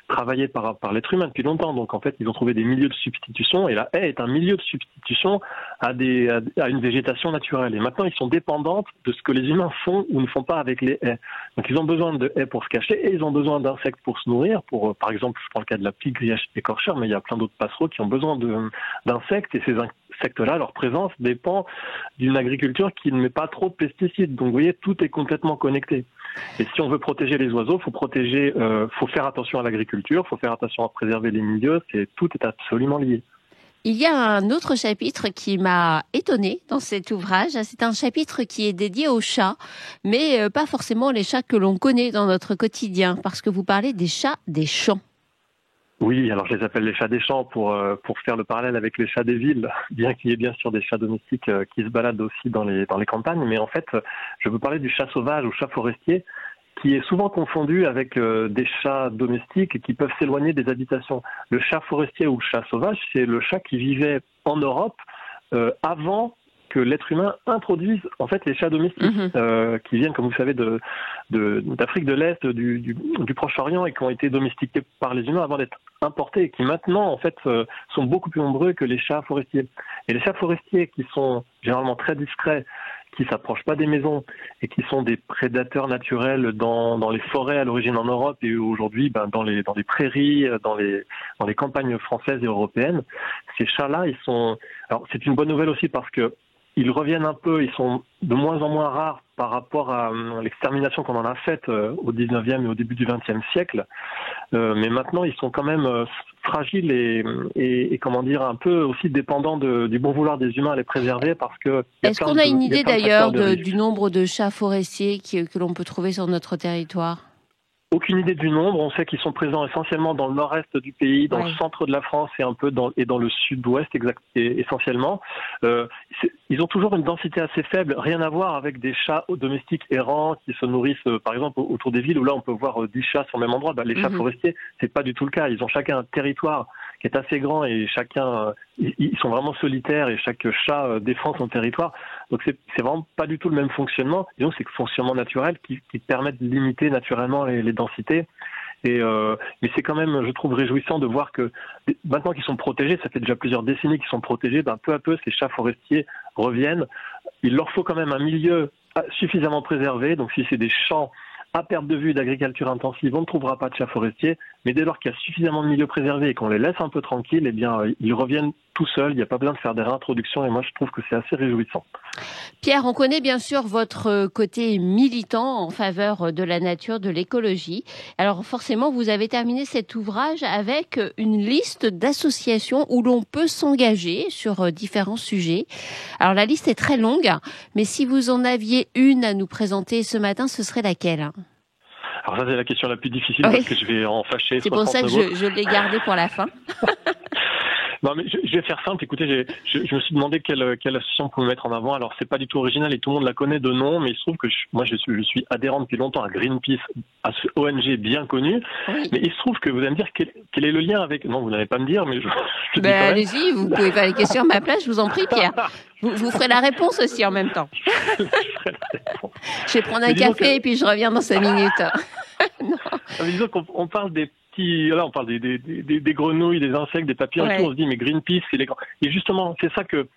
travaillé par l'être humain depuis longtemps. Donc, en fait, ils ont trouvé des milieux de substitution, et la haie est un milieu de substitution à une végétation naturelle. Et maintenant, ils sont dépendants de ce que les humains font ou ne font pas avec les haies. Donc, ils ont besoin de haies pour se cacher, et ils ont besoin d'insectes pour se nourrir. Par exemple, je prends le cas de la pie-grièche écorcheur, mais il y a plein d'autres passereaux qui ont besoin d'insectes, et ces insectes-là, leur présence dépend d'une agriculture qui ne met pas trop de pesticides. Donc, vous voyez, tout est complètement connecté. Et si on veut protéger les oiseaux, faut faire attention à l'agriculture, faut faire attention à préserver les milieux, tout est absolument lié. Il y a un autre chapitre qui m'a étonnée dans cet ouvrage. C'est un chapitre qui est dédié aux chats, mais pas forcément les chats que l'on connaît dans notre quotidien, parce que vous parlez des chats des champs. Oui, alors je les appelle les chats des champs pour faire le parallèle avec les chats des villes, bien qu'il y ait bien sûr des chats domestiques qui se baladent aussi dans les campagnes. Mais en fait, je veux parler du chat sauvage ou chat forestier, qui est souvent confondu avec des chats domestiques qui peuvent s'éloigner des habitations. Le chat forestier ou le chat sauvage, c'est le chat qui vivait en Europe avant que l'être humain introduise en fait les chats domestiques qui viennent, comme vous savez, d'Afrique de l'Est, du Proche-Orient, et qui ont été domestiqués par les humains avant d'être importés, et qui maintenant en fait sont beaucoup plus nombreux que les chats forestiers. Et les chats forestiers, qui sont généralement très discrets, qui s'approchent pas des maisons et qui sont des prédateurs naturels dans les forêts à l'origine en Europe, et aujourd'hui dans les prairies, dans les campagnes françaises et européennes, ces chats-là, alors c'est une bonne nouvelle aussi parce que ils reviennent un peu, ils sont de moins en moins rares par rapport à l'extermination qu'on en a faite au 19e et au début du 20e siècle. Mais maintenant, ils sont quand même fragiles et comment dire, un peu aussi dépendants du bon vouloir des humains à les préserver, parce que... Est-ce qu'on a une idée d'ailleurs du nombre de chats forestiers que l'on peut trouver sur notre territoire ? Aucune idée du nombre. On sait qu'ils sont présents essentiellement dans le nord-est du pays, dans le centre de la France et un peu dans le sud-ouest essentiellement. Ils ont toujours une densité assez faible, rien à voir avec des chats domestiques errants qui se nourrissent par exemple autour des villes où là on peut voir 10 chats sur le même endroit. Les chats forestiers, c'est pas du tout le cas. Ils ont chacun un territoire qui est assez grand et ils sont vraiment solitaires et chaque chat défend son territoire. Donc c'est vraiment pas du tout le même fonctionnement. Disons que c'est le fonctionnement naturel qui permet de limiter naturellement les densités. Mais c'est quand même, je trouve, réjouissant de voir que maintenant qu'ils sont protégés, ça fait déjà plusieurs décennies qu'ils sont protégés, peu à peu ces chats forestiers reviennent. Il leur faut quand même un milieu suffisamment préservé. Donc si c'est des champs à perte de vue d'agriculture intensive, on ne trouvera pas de chats forestiers, mais dès lors qu'il y a suffisamment de milieux préservés et qu'on les laisse un peu tranquilles, eh bien, ils reviennent tout seuls, il n'y a pas besoin de faire des réintroductions, et moi je trouve que c'est assez réjouissant. Pierre, on connaît bien sûr votre côté militant en faveur de la nature, de l'écologie. Alors forcément, vous avez terminé cet ouvrage avec une liste d'associations où l'on peut s'engager sur différents sujets. Alors la liste est très longue, mais si vous en aviez une à nous présenter ce matin, ce serait laquelle ? Alors ça, c'est la question la plus difficile, parce que je vais en fâcher. C'est pour ça que je l'ai gardée pour la fin. Non, mais je vais faire simple. Écoutez, je me suis demandé quelle association on pouvait mettre en avant. Alors, c'est pas du tout original et tout le monde la connaît de nom, mais il se trouve que moi, je suis adhérent depuis longtemps à Greenpeace, à ce ONG bien connu. Oui. Mais il se trouve que vous allez me dire quel est le lien avec... Non, vous n'allez pas me dire, mais je dis allez-y, vous pouvez faire les questions à ma place, je vous en prie, Pierre. Vous ferez la réponse aussi en même temps. Je vais prendre un café et puis je reviens dans 5 minutes. Non. Mais disons qu'on parle des là, on parle des grenouilles, des insectes, des papillons, et tout. On se dit, mais Greenpeace, c'est les grands. Et justement, c'est ça que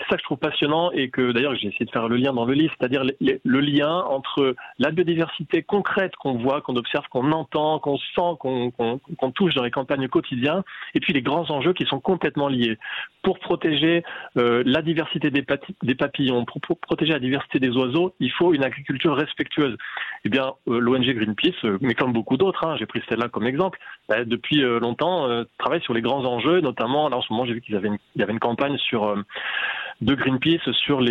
ça que je trouve passionnant et que d'ailleurs j'ai essayé de faire le lien dans le livre, c'est-à-dire le lien entre la biodiversité concrète qu'on voit, qu'on observe, qu'on entend, qu'on sent, qu'on touche dans les campagnes au quotidien, et puis les grands enjeux qui sont complètement liés. Pour protéger la diversité des papillons, pour protéger la diversité des oiseaux, il faut une agriculture respectueuse. Eh bien, l'ONG Greenpeace, mais comme beaucoup d'autres, j'ai pris celle-là comme exemple, depuis longtemps travaille sur les grands enjeux, notamment, là en ce moment j'ai vu qu'il y avait une campagne de Greenpeace sur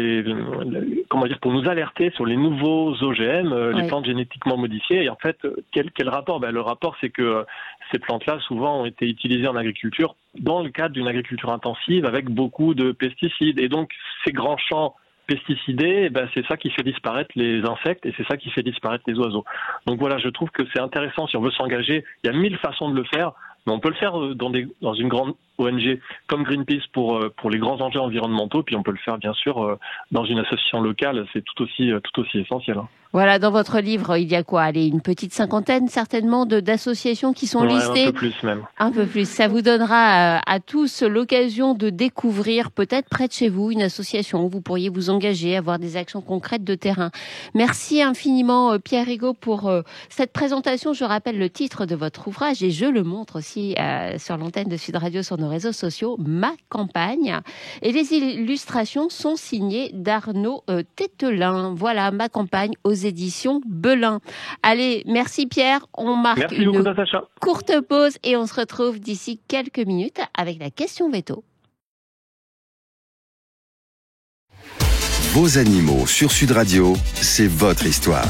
pour nous alerter sur les nouveaux OGM, les plantes génétiquement modifiées. Et en fait, quel rapport ? Le rapport, c'est que ces plantes-là, souvent, ont été utilisées en agriculture dans le cadre d'une agriculture intensive avec beaucoup de pesticides. Et donc, ces grands champs pesticidés, c'est ça qui fait disparaître les insectes et c'est ça qui fait disparaître les oiseaux. Donc voilà, je trouve que c'est intéressant si on veut s'engager. Il y a 1000 façons de le faire, mais on peut le faire dans une grande ONG comme Greenpeace pour les grands enjeux environnementaux, puis on peut le faire bien sûr dans une association locale, c'est tout aussi essentiel. Voilà, dans votre livre, il y a quoi ? Allez, une petite cinquantaine certainement d'associations qui sont listées. Un peu plus même. Un peu plus. Ça vous donnera à tous l'occasion de découvrir peut-être près de chez vous une association où vous pourriez vous engager, avoir des actions concrètes de terrain. Merci infiniment Pierre Rigaud pour cette présentation. Je rappelle le titre de votre ouvrage et je le montre aussi sur l'antenne de Sud Radio sur nos réseaux sociaux, Ma campagne. Et les illustrations sont signées d'Arnaud Tételin. Voilà, Ma campagne aux éditions Belin. Allez, merci Pierre. On marque une courte pause et on se retrouve d'ici quelques minutes avec la question veto. Vos animaux sur Sud Radio, c'est votre histoire.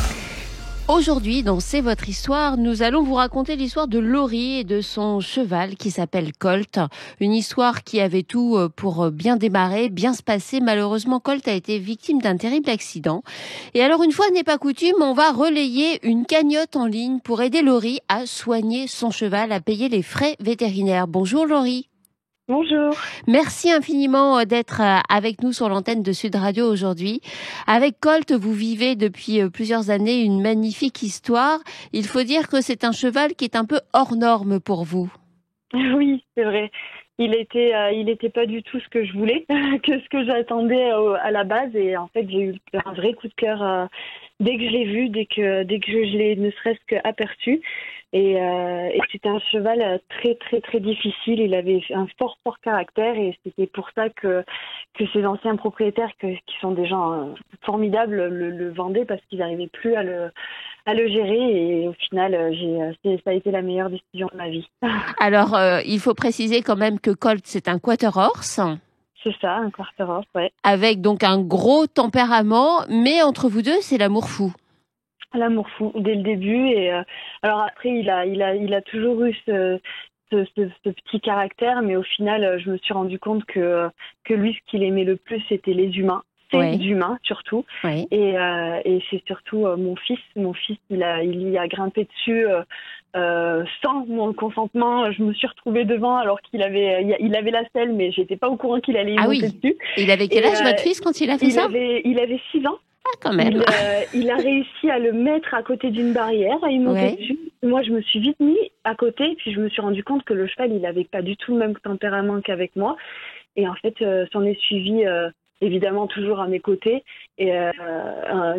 Aujourd'hui, dans C'est votre histoire, nous allons vous raconter l'histoire de Laurie et de son cheval qui s'appelle Colt. Une histoire qui avait tout pour bien démarrer, bien se passer. Malheureusement, Colt a été victime d'un terrible accident. Et alors, une fois n'est pas coutume, on va relayer une cagnotte en ligne pour aider Laurie à soigner son cheval, à payer les frais vétérinaires. Bonjour Laurie. Bonjour. Merci infiniment d'être avec nous sur l'antenne de Sud Radio aujourd'hui. Avec Colt, vous vivez depuis plusieurs années une magnifique histoire. Il faut dire que c'est un cheval qui est un peu hors norme pour vous. Oui, c'est vrai. Il était pas du tout ce que je voulais, que ce que j'attendais à la base. Et en fait, j'ai eu un vrai coup de cœur dès que je l'ai vu, dès que je l'ai ne serait-ce qu'aperçu. Et c'était un cheval très très très difficile. Il avait un fort caractère et c'était pour ça que ses anciens propriétaires, qui sont des gens formidables, le vendaient parce qu'ils n'arrivaient plus à le gérer. Et au final, ça a été la meilleure décision de ma vie. Alors, il faut préciser quand même que Colt, c'est un quarter horse. C'est ça, un quarter horse, ouais. Avec donc un gros tempérament, mais entre vous deux, c'est l'amour fou. L'amour fou dès le début et alors après il a toujours eu ce petit caractère, mais au final je me suis rendu compte que lui ce qu'il aimait le plus c'était les humains, humains surtout, et c'est surtout mon fils il y a grimpé dessus sans mon consentement. Je me suis retrouvée devant alors qu'il avait la selle, mais j'étais pas au courant qu'il allait y monter dessus. Il avait quel âge votre fils quand il a fait ça? Il avait 6 ans. Quand même. Il a réussi à le mettre à côté d'une barrière, à y monter dessus. Moi, je me suis vite mis à côté, puis je me suis rendu compte que le cheval, il n'avait pas du tout le même tempérament qu'avec moi. Et en fait, s'en est suivi, évidemment, toujours à mes côtés, et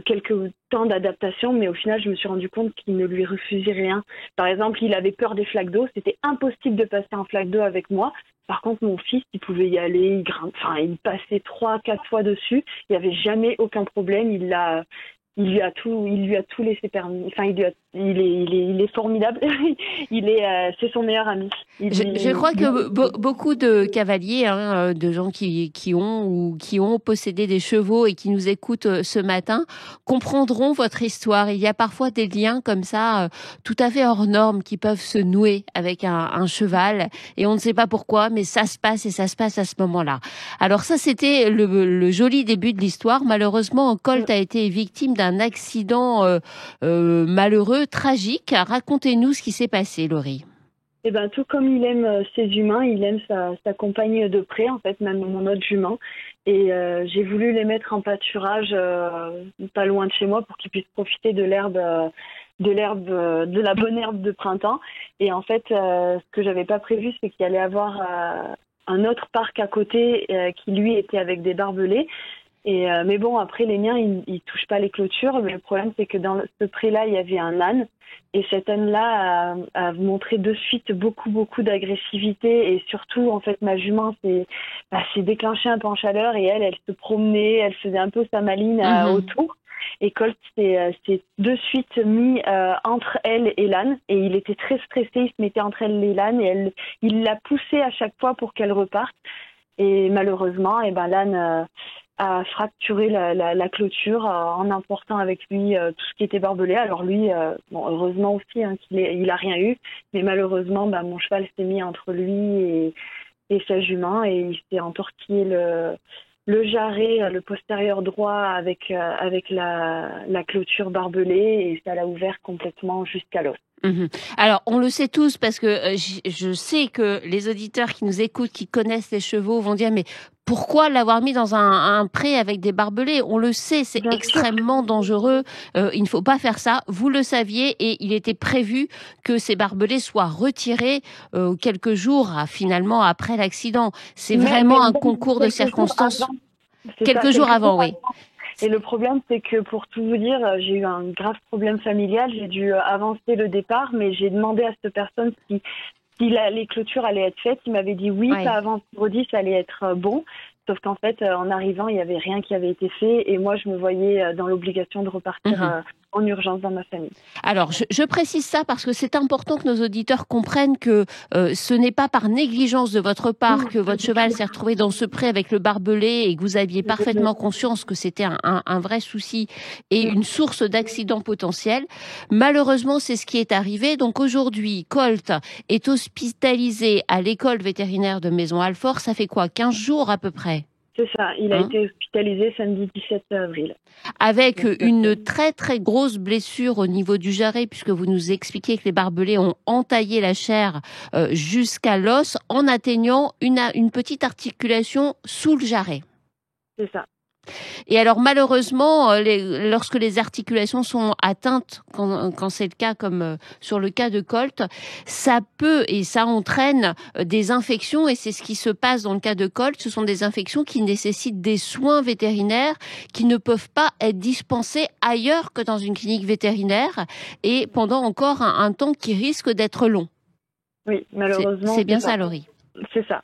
quelques temps d'adaptation, mais au final, je me suis rendu compte qu'il ne lui refusait rien. Par exemple, il avait peur des flaques d'eau. C'était impossible de passer en flaque d'eau avec moi. Par contre, mon fils, il pouvait y aller, il passait 3-4 fois dessus. Il n'y avait jamais aucun problème. Il lui a tout laissé permis. Enfin, il est formidable. C'est son meilleur ami. Je crois que beaucoup de cavaliers, de gens qui ont possédé des chevaux et qui nous écoutent ce matin, comprendront votre histoire. Il y a parfois des liens comme ça, tout à fait hors normes, qui peuvent se nouer avec un cheval, et on ne sait pas pourquoi, mais ça se passe à ce moment-là. Alors ça, c'était le joli début de l'histoire. Malheureusement, Colt a été victime d'un accident malheureux, tragique. Racontez-nous ce qui s'est passé, Laurie. Eh ben, tout comme il aime ses humains, il aime sa compagne de près, en fait, même mon autre jument. Et j'ai voulu les mettre en pâturage pas loin de chez moi pour qu'ils puissent profiter de la bonne herbe de printemps. Et en fait, ce que j'avais pas prévu, c'est qu'il allait avoir un autre parc à côté qui lui était avec des barbelés. Mais bon, après les miens, ils touchent pas les clôtures. Mais le problème, c'est que dans ce pré-là, il y avait un âne. Et cet âne-là a montré de suite beaucoup d'agressivité. Et surtout, en fait, ma jument s'est déclenchée un peu en chaleur. Et elle se promenait, elle faisait un peu sa maline autour. Et Colt s'est de suite mis entre elle et l'âne. Et il était très stressé, il se mettait entre elle et l'âne. Et il l'a poussée à chaque fois pour qu'elle reparte. Et malheureusement, l'âne a fracturé la clôture en emportant avec lui tout ce qui était barbelé. Alors lui, heureusement aussi qu'il a rien eu, mais malheureusement, mon cheval s'est mis entre lui et sa jument et il s'est entortillé le jarret, le postérieur droit avec la clôture barbelée et ça l'a ouvert complètement jusqu'à l'os. Alors, on le sait tous parce que je sais que les auditeurs qui nous écoutent, qui connaissent les chevaux, vont dire mais pourquoi l'avoir mis dans un pré avec des barbelés? On le sait, c'est extrêmement dangereux. Il ne faut pas faire ça. Vous le saviez et il était prévu que ces barbelés soient retirés quelques jours finalement après l'accident. C'est vraiment un concours de circonstances. Quelques jours avant, oui. Et le problème, c'est que pour tout vous dire, j'ai eu un grave problème familial. J'ai dû avancer le départ, mais j'ai demandé à cette personne si les clôtures allaient être faites. Il m'avait dit oui, ça avant vendredi, ça allait être bon. Sauf qu'en fait, en arrivant, il n'y avait rien qui avait été fait. Et moi, je me voyais dans l'obligation de repartir en urgence dans ma famille. Alors, je précise ça parce que c'est important que nos auditeurs comprennent que ce n'est pas par négligence de votre part que votre cheval s'est retrouvé dans ce pré avec le barbelé et que vous aviez parfaitement conscience que c'était un vrai souci et une source d'accident potentiel. Malheureusement, c'est ce qui est arrivé. Donc aujourd'hui, Colt est hospitalisé à l'école vétérinaire de Maisons-Alfort. Ça fait quoi, 15 jours à peu près? C'est ça, il a été hospitalisé samedi 17 avril. Avec une très très grosse blessure au niveau du jarret, puisque vous nous expliquez que les barbelés ont entaillé la chair jusqu'à l'os en atteignant une petite articulation sous le jarret. C'est ça. Et alors malheureusement, lorsque les articulations sont atteintes, quand c'est le cas comme sur le cas de Colt, ça peut et ça entraîne des infections et c'est ce qui se passe dans le cas de Colt. Ce sont des infections qui nécessitent des soins vétérinaires qui ne peuvent pas être dispensés ailleurs que dans une clinique vétérinaire et pendant encore un temps qui risque d'être long. Oui, malheureusement. C'est bien ça, Laurie. C'est ça.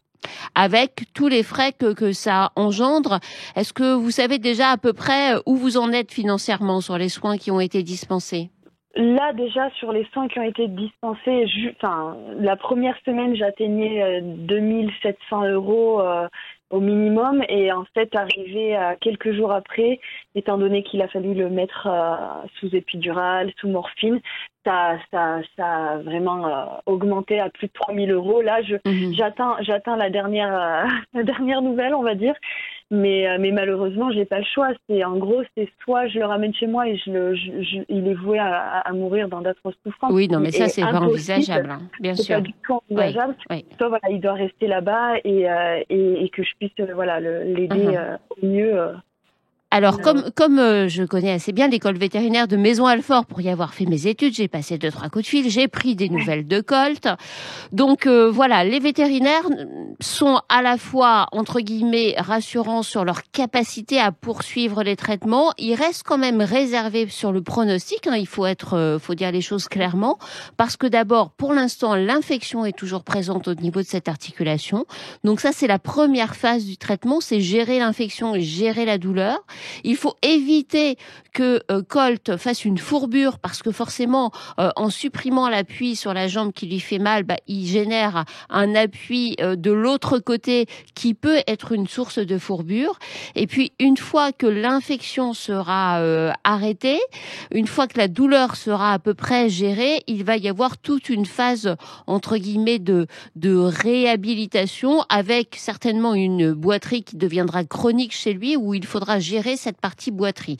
Avec tous les frais que ça engendre. Est-ce que vous savez déjà à peu près où vous en êtes financièrement sur les soins qui ont été dispensés? Là, déjà, sur les soins qui ont été dispensés, la première semaine, j'atteignais 2700 € au minimum. Et en fait, arrivé quelques jours après, étant donné qu'il a fallu le mettre sous épidural, sous morphine, ça a vraiment augmenté à plus de 3000 €. Là, j'attends la dernière nouvelle, on va dire. Mais malheureusement, j'ai pas le choix. En gros, c'est soit je le ramène chez moi et il est voué à mourir dans d'atroces souffrances. Oui, non, mais ça, c'est pas envisageable, hein, bien sûr. C'est pas du tout envisageable. Oui. Soit voilà, il doit rester là-bas et que je puisse l'aider au mieux. Alors, comme je connais assez bien l'école vétérinaire de Maisons-Alfort pour y avoir fait mes études, j'ai passé 2-3 coups de fil, j'ai pris des nouvelles de Colt. Donc voilà, les vétérinaires sont à la fois, entre guillemets, rassurants sur leur capacité à poursuivre les traitements. Ils restent quand même réservés sur le pronostic, hein, il faut dire les choses clairement, parce que d'abord, pour l'instant, l'infection est toujours présente au niveau de cette articulation. Donc ça, c'est la première phase du traitement, c'est gérer l'infection et gérer la douleur. Il faut éviter que Colt fasse une fourbure parce que forcément, en supprimant l'appui sur la jambe qui lui fait mal, il génère un appui de l'autre côté qui peut être une source de fourbure. Et puis, une fois que l'infection sera arrêtée, une fois que la douleur sera à peu près gérée, il va y avoir toute une phase, entre guillemets, de réhabilitation avec certainement une boiterie qui deviendra chronique chez lui où il faudra gérer cette partie boiterie.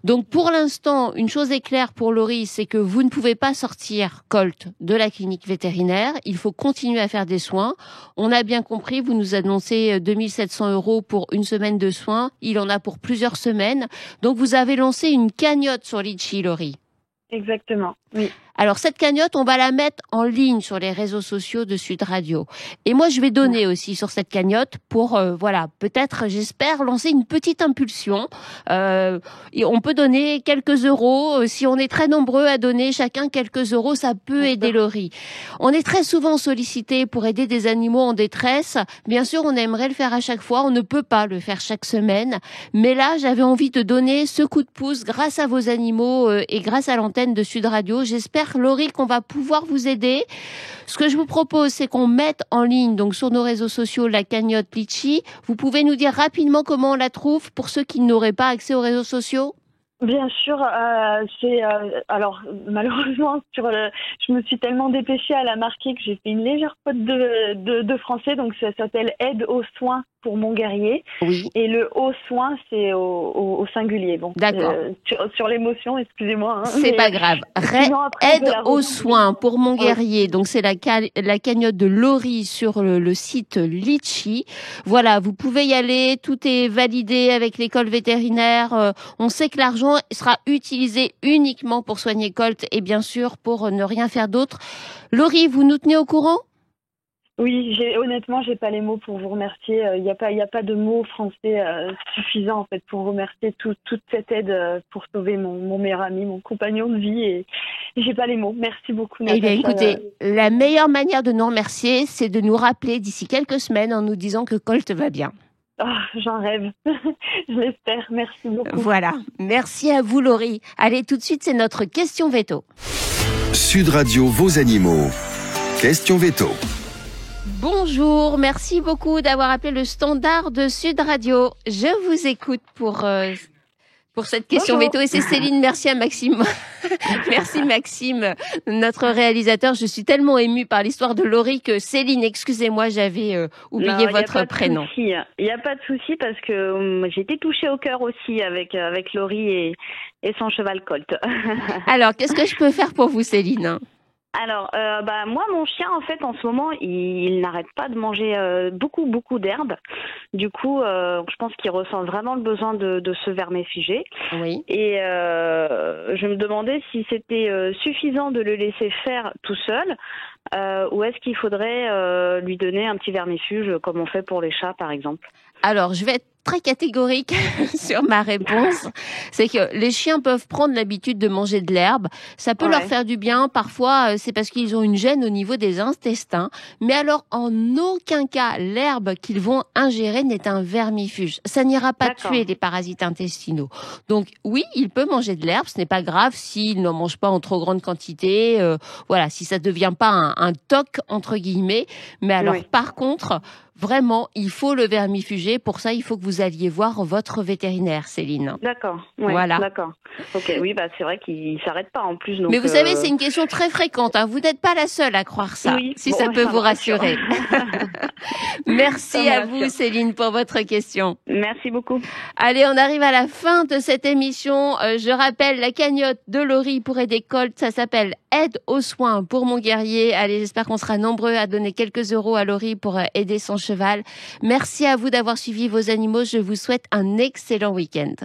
Donc pour l'instant, une chose est claire pour Laurie, c'est que vous ne pouvez pas sortir Colt de la clinique vétérinaire. Il faut continuer à faire des soins. On a bien compris, vous nous annoncez 2700 € pour une semaine de soins. Il en a pour plusieurs semaines. Donc vous avez lancé une cagnotte sur Litchi, Laurie. Exactement, oui. Alors cette cagnotte, on va la mettre en ligne sur les réseaux sociaux de Sud Radio. Et moi, je vais donner aussi sur cette cagnotte pour, peut-être, j'espère, lancer une petite impulsion. Et on peut donner quelques euros. Si on est très nombreux à donner chacun quelques euros, ça peut aider Laurie. On est très souvent sollicité pour aider des animaux en détresse. Bien sûr, on aimerait le faire à chaque fois. On ne peut pas le faire chaque semaine. Mais là, j'avais envie de donner ce coup de pouce grâce à vos animaux et grâce à l'antenne de Sud Radio. J'espère, Laurie, qu'on va pouvoir vous aider. Ce que je vous propose, c'est qu'on mette en ligne, donc sur nos réseaux sociaux, la cagnotte Litchi. Vous pouvez nous dire rapidement comment on la trouve pour ceux qui n'auraient pas accès aux réseaux sociaux? Bien sûr, alors malheureusement je me suis tellement dépêchée à la marquer que j'ai fait une légère faute de français, donc ça s'appelle Aide aux soins pour mon guerrier. Oui. Et le aux soins, c'est au singulier. Bon. D'accord. Sur l'émotion, excusez-moi. C'est pas grave. Aide aux soins pour mon guerrier. Donc c'est la cagnotte de Laurie sur le site Litchi. Voilà, vous pouvez y aller. Tout est validé avec l'école vétérinaire. On sait que l'argent sera utilisé uniquement pour soigner Colt et bien sûr pour ne rien faire d'autre. Laurie, vous nous tenez au courant? Oui, honnêtement, j'ai pas les mots pour vous remercier. Il y a pas de mots français suffisants en fait pour remercier toute cette aide pour sauver mon meilleur ami, mon compagnon de vie, et j'ai pas les mots. Merci beaucoup, Natacha. Eh bien, écoutez, la meilleure manière de nous remercier, c'est de nous rappeler d'ici quelques semaines en nous disant que Colt va bien. Oh, j'en rêve. Je l'espère. Merci beaucoup. Voilà. Merci à vous, Laurie. Allez, tout de suite, c'est notre question veto. Sud Radio, vos animaux. Question veto. Bonjour, merci beaucoup d'avoir appelé le standard de Sud Radio. Je vous écoute pour cette question veto, et c'est Céline. Merci à Maxime. Merci Maxime, notre réalisateur. Je suis tellement émue par l'histoire de Laurie que Céline, excusez-moi, j'avais oublié votre prénom. Il n'y a pas de souci parce que j'ai été touchée au cœur aussi avec Laurie et son cheval Colt. Alors, qu'est-ce que je peux faire pour vous, Céline ? Alors, moi, mon chien, en fait, en ce moment, il n'arrête pas de manger beaucoup d'herbes. Du coup, je pense qu'il ressent vraiment le besoin de se vermifuger. Oui. Et je me demandais si c'était suffisant de le laisser faire tout seul, ou est-ce qu'il faudrait lui donner un petit vermifuge comme on fait pour les chats, par exemple. Alors, je vais être très catégorique sur ma réponse. C'est que les chiens peuvent prendre l'habitude de manger de l'herbe. Ça peut leur faire du bien. Parfois, c'est parce qu'ils ont une gêne au niveau des intestins. Mais alors, en aucun cas, l'herbe qu'ils vont ingérer n'est un vermifuge. Ça n'ira pas tuer les parasites intestinaux. Donc, oui, il peut manger de l'herbe. Ce n'est pas grave s'il n'en mange pas en trop grande quantité. Voilà, si ça ne devient pas un toc, entre guillemets. Mais alors, par contre, vraiment, il faut le vermifuger. Pour ça, il faut que vous alliez voir votre vétérinaire, Céline. D'accord. Ouais, voilà. D'accord. Ok. Oui, c'est vrai qu'il s'arrête pas en plus. Donc, mais vous savez, c'est une question très fréquente. Hein. Vous n'êtes pas la seule à croire ça. Oui, si ça peut vous rassurer. Merci à vous, Céline, pour votre question. Merci beaucoup. Allez, on arrive à la fin de cette émission. Je rappelle la cagnotte de Laurie pour aider Colt. Ça s'appelle Aide aux soins pour mon guerrier. Allez, j'espère qu'on sera nombreux à donner quelques euros à Laurie pour aider son cheval. Merci à vous d'avoir suivi vos animaux. Je vous souhaite un excellent week-end.